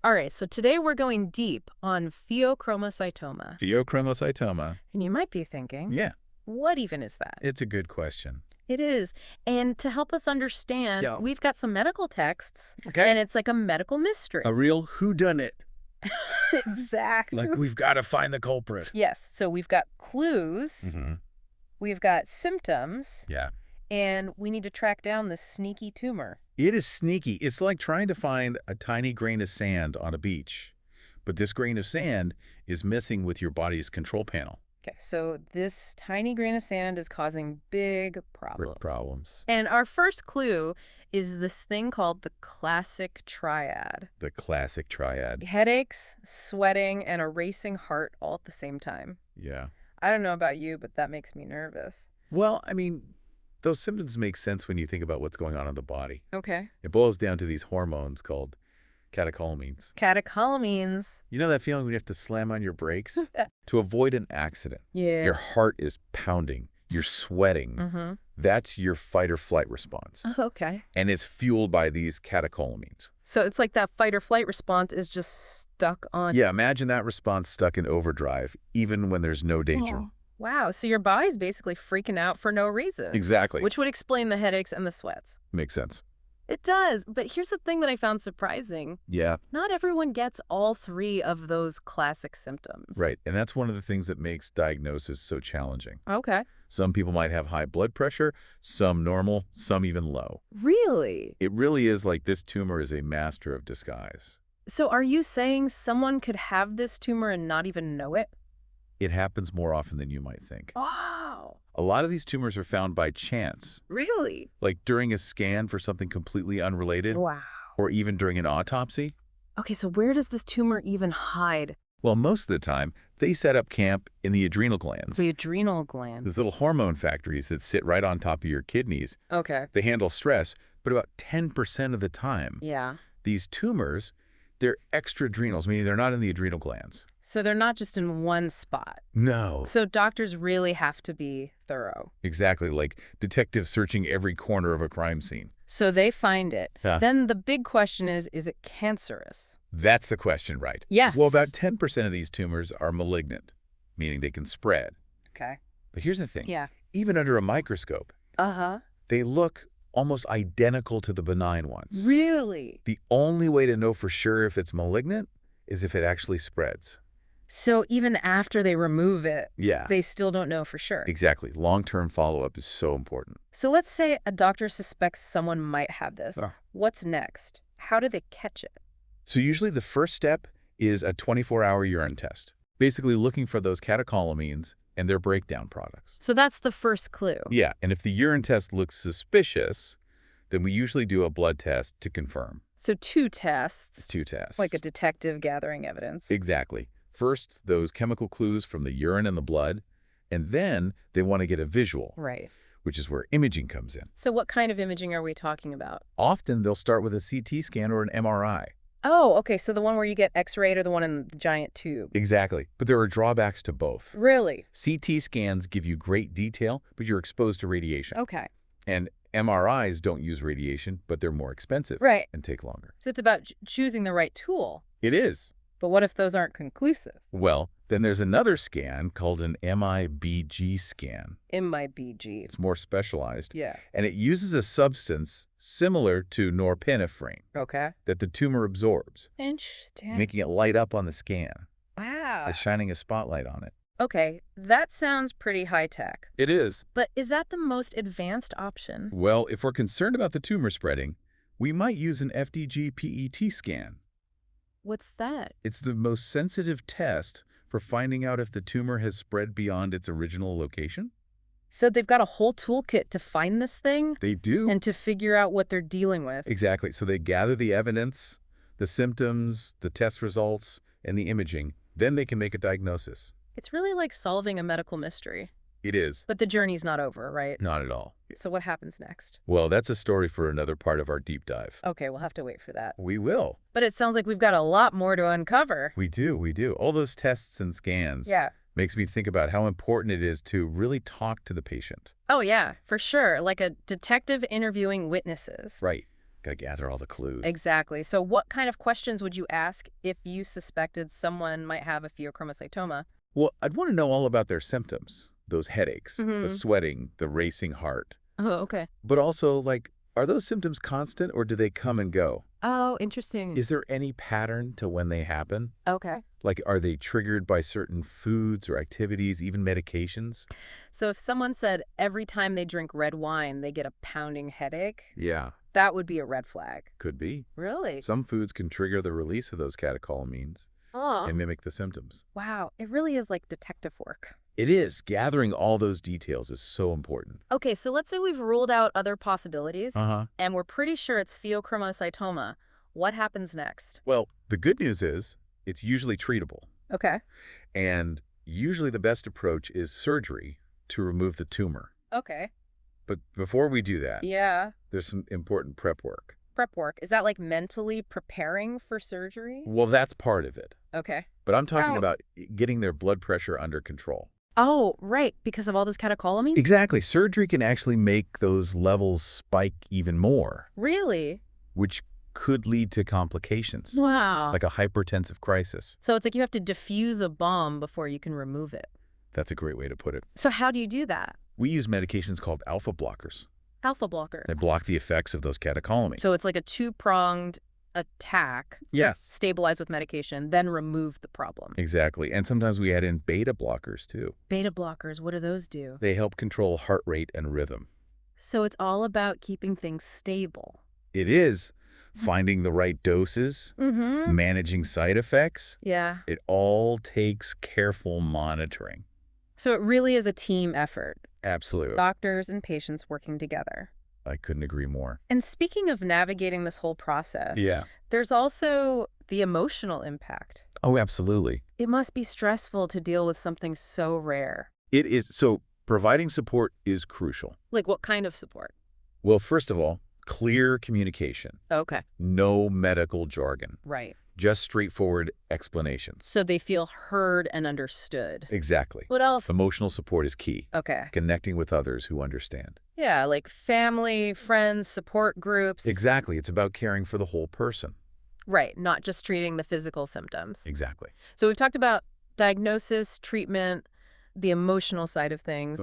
All right, so today we're going deep on pheochromocytoma. Pheochromocytoma. And you might be thinking, Yeah, what even is that? it's a good question. It is. And to help us understand, Yeah. we've got some medical texts, Okay. and it's like a medical mystery. A real whodunit. Exactly. Like we've got to find the culprit. Yes, so we've got clues, we've got symptoms, Yeah. and we need to track down this sneaky tumor. It is sneaky. It's like trying to find a tiny grain of sand on a beach. But this grain of sand is messing with your body's control panel. Okay, so this tiny grain of sand is causing big problems. Problems. And our first clue is this thing called the classic triad. The classic triad. Headaches, sweating, and a racing heart all at the same time. Yeah. I don't know about you, but that makes me nervous. Well, I mean, those symptoms make sense when you think about what's going on in the body. Okay. It boils down to these hormones called catecholamines. Catecholamines. You know that feeling when you have to slam on your brakes to avoid an accident? Yeah. Your heart is pounding. You're sweating. That's your fight or flight response. Okay. And it's fueled by these catecholamines. So it's like that fight or flight response is just stuck on. Yeah, imagine that response stuck in overdrive, even when there's no danger. Oh. Wow, so your body's basically freaking out for no reason. Exactly. Which would explain the headaches and the sweats. Makes sense. It does, but here's the thing that I found surprising. Yeah. Not everyone gets all three of those classic symptoms. Right, and that's one of the things that makes diagnosis so challenging. Okay. Some people might have high blood pressure, some normal, some even low. Really? It really is like this tumor is a master of disguise. So are you saying someone could have this tumor and not even know it? It happens more often than you might think. Wow. A lot of these tumors are found by chance, Really? like during a scan for something completely unrelated, Wow. or even during an autopsy. Okay, so where does this tumor even hide? Well, most of the time, they set up camp in the adrenal glands. The adrenal gland. These little hormone factories that sit right on top of your kidneys. Okay. They handle stress, but about 10% of the time, Yeah. these tumors, they're extra-adrenals, meaning they're not in the adrenal glands. So they're not just in one spot. No. So doctors really have to be thorough. Exactly, like detectives searching every corner of a crime scene. So they find it. Yeah. Then the big question is it cancerous? That's the question, right? Yes. Well, about 10% of these tumors are malignant, meaning they can spread. Okay. But here's the thing. Yeah. Even under a microscope, Uh-huh. they look almost identical to the benign ones. Really? The only way to know for sure if it's malignant is if it actually spreads. So even after they remove it, Yeah. they still don't know for sure. Exactly. Long-term follow-up is so important. So let's say a doctor suspects someone might have this. Ah. What's next? How do they catch it? So usually the first step is a 24-hour urine test, basically looking for those catecholamines and their breakdown products. So that's the first clue. Yeah, and if the urine test looks suspicious, then we usually do a blood test to confirm. So two tests. Two tests. Like a detective gathering evidence. Exactly. First, those chemical clues from the urine and the blood, and then they want to get a visual, Right. which is where imaging comes in. So what kind of imaging are we talking about? Often they'll start with a CT scan or an MRI. Oh, okay. So the one where you get x-rayed or the one in the giant tube? Exactly. But there are drawbacks to both. Really? CT scans give you great detail, but you're exposed to radiation. Okay. And MRIs don't use radiation, but they're more expensive Right. and take longer. So it's about choosing the right tool. It is. But what if those aren't conclusive? Well, then there's another scan called an MIBG scan. MIBG. It's more specialized, Yeah. and it uses a substance similar to norepinephrine Okay. that the tumor absorbs, Interesting. making it light up on the scan, Wow. like shining a spotlight on it. Okay, that sounds pretty high-tech. It is. But is that the most advanced option? Well, if we're concerned about the tumor spreading, we might use an FDG PET scan. What's that? It's the most sensitive test for finding out if the tumor has spread beyond its original location. So they've got a whole toolkit to find this thing They do. and to figure out what they're dealing with. Exactly. So they gather the evidence, the symptoms, the test results, and the imaging. Then they can make a diagnosis. It's really like solving a medical mystery. It is. But the journey's not over, right? Not at all. So what happens next? Well, that's a story for another part of our deep dive. Okay, we'll have to wait for that. We will. But it sounds like we've got a lot more to uncover. We do. We do. All those tests and scans Yeah. makes me think about how important it is to really talk to the patient. Oh, yeah, for sure. Like a detective interviewing witnesses. Right. Got to gather all the clues. Exactly. So what kind of questions would you ask if you suspected someone might have a pheochromocytoma? Well, I'd want to know all about their symptoms, those headaches, the Mm-hmm. sweating, the racing heart. Oh, okay. But also, like, are those symptoms constant or do they come and go? Oh, interesting. Is there any pattern to when they happen? Okay. Like, are they triggered by certain foods or activities, even medications? So if someone said every time they drink red wine, they get a pounding headache, Yeah, that would be a red flag. could be. Really? Some foods can trigger the release of those catecholamines Oh. and mimic the symptoms. Wow. It really is like detective work. It is. Gathering all those details is so important. Okay, so let's say we've ruled out other possibilities, Uh-huh. and we're pretty sure it's pheochromocytoma. What happens next? Well, the good news is it's usually treatable. Okay. And usually the best approach is surgery to remove the tumor. Okay. But before we do that, Yeah. there's some important prep work. Prep work. Is that like mentally preparing for surgery? Well, that's part of it. Okay. But I'm talking Oh. about getting their blood pressure under control. Oh, right. Because of all those catecholamines? Exactly. Surgery can actually make those levels spike even more, Really? which could lead to complications, Wow. like a hypertensive crisis. So it's like you have to diffuse a bomb before you can remove it. That's a great way to put it. So how do you do that? We use medications called alpha blockers. Alpha blockers. They block the effects of those catecholamines. So it's like a two-pronged attack. Yes. Stabilize with medication, then remove the problem. Exactly. And sometimes we add in beta blockers, too. Beta blockers, what do those do? They help control heart rate and rhythm. So it's all about keeping things stable. It is finding the right doses, Mm-hmm. managing side effects. Yeah. It all takes careful monitoring. So it really is a team effort. Absolutely. Doctors and patients working together. I couldn't agree more. And speaking of navigating this whole process, Yeah. there's also the emotional impact. Oh, absolutely. It must be stressful to deal with something so rare. It is. So providing support is crucial. Like what kind of support? Well, first of all, clear communication. Okay. No medical jargon. Right. Just straightforward explanations. So they feel heard and understood. Exactly. What else? Emotional support is key. Okay. Connecting with others who understand. Yeah, like family, friends, support groups. Exactly. It's about caring for the whole person. Right, not just treating the physical symptoms. Exactly. So we've talked about diagnosis, treatment, the emotional side of things.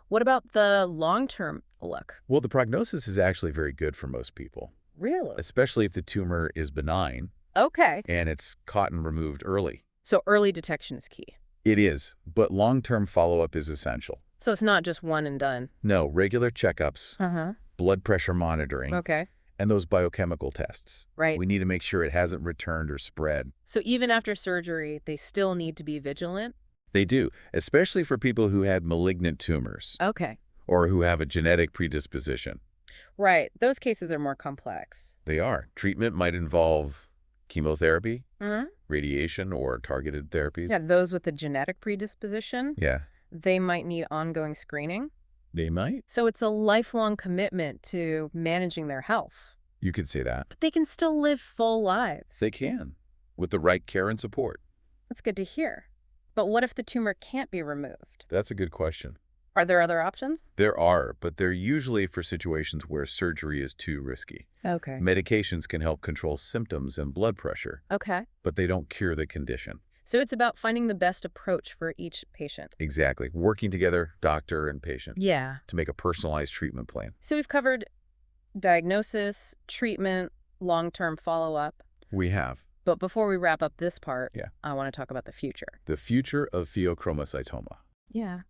What about the long-term look? Well, the prognosis is actually very good for most people, Really? especially if the tumor is benign Okay. and it's caught and removed early. So early detection is key. It is, but long-term follow-up is essential. So it's not just one and done. No, regular checkups, Uh-huh. blood pressure monitoring, Okay. and those biochemical tests. Right. We need to make sure it hasn't returned or spread. So even after surgery, they still need to be vigilant? They do, especially for people who had malignant tumors Okay. or who have a genetic predisposition. Right. Those cases are more complex. They are. Treatment might involve chemotherapy, Uh-huh. radiation, or targeted therapies. Yeah, those with a genetic predisposition, Yeah, they might need ongoing screening. they might. So it's a lifelong commitment to managing their health. You could say that. But they can still live full lives. They can, with the right care and support. That's good to hear. But what if the tumor can't be removed? That's a good question. Are there other options? There are, but they're usually for situations where surgery is too risky. Okay. Medications can help control symptoms and blood pressure, Okay. but they don't cure the condition. So it's about finding the best approach for each patient. Exactly. Working together, doctor and patient, Yeah. to make a personalized treatment plan. So we've covered diagnosis, treatment, long-term follow-up. We have But before we wrap up this part, Yeah. I want to talk about the future. the future of pheochromocytoma. Yeah.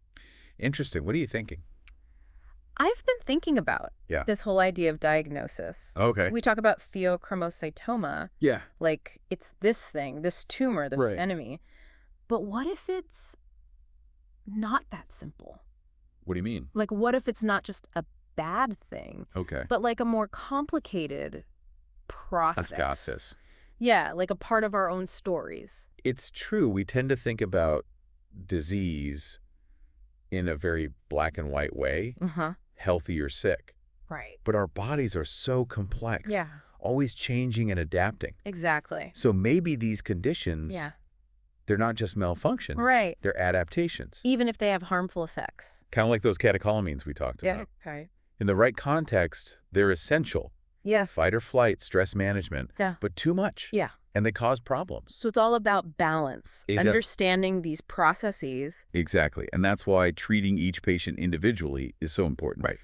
Interesting. What are you thinking? I've been thinking about Yeah. this whole idea of diagnosis. Okay. We talk about pheochromocytoma, Yeah. like it's this thing, this tumor, this Right. enemy. But what if it's not that simple? What do you mean? Like, what if it's not just a bad thing, Okay. but like a more complicated process? I've got this. Yeah, like a part of our own stories. It's true. We tend to think about disease in a very black and white way, Uh-huh. healthy or sick. Right. But our bodies are so complex, Yeah, always changing and adapting. exactly. So maybe these conditions, Yeah. they're not just malfunctions. Right. They're adaptations. Even if they have harmful effects. Kind of like those catecholamines we talked about. Okay. In the right context, they're essential Yeah. Fight or flight, stress management, Yeah. but too much. Yeah. And they cause problems. So it's all about balance, understanding these processes. Exactly. And that's why treating each patient individually is so important. Right.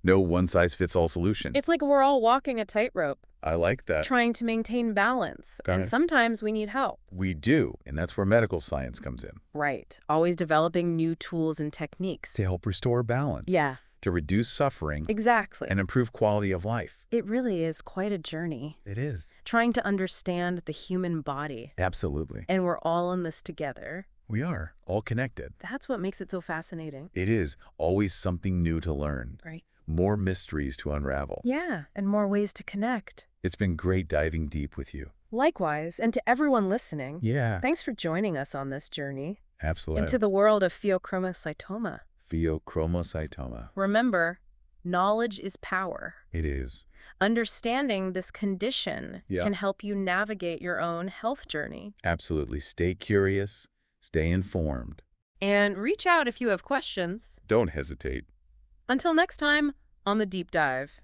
No one-size-fits-all solution. It's like we're all walking a tightrope. I like that. Trying to maintain balance. And sometimes we need help. We do. And that's where medical science comes in. Right. Always developing new tools and techniques. To help restore balance. Yeah. To reduce suffering. Exactly. And improve quality of life. It really is quite a journey. It is. Trying to understand the human body. Absolutely. And we're all in this together. We are. All connected. That's what makes it so fascinating. It is. Always something new to learn. Right. More mysteries to unravel. Yeah, and more ways to connect. It's been great diving deep with you. Likewise, and to everyone listening. Yeah. Thanks for joining us on this journey. Absolutely. Into the world of Pheochromocytoma. Pheochromocytoma. Remember, knowledge is power. It is. Understanding this condition can help you navigate your own health journey. Absolutely. Stay curious, stay informed. And reach out if you have questions. Don't hesitate. Until next time on The Deep Dive.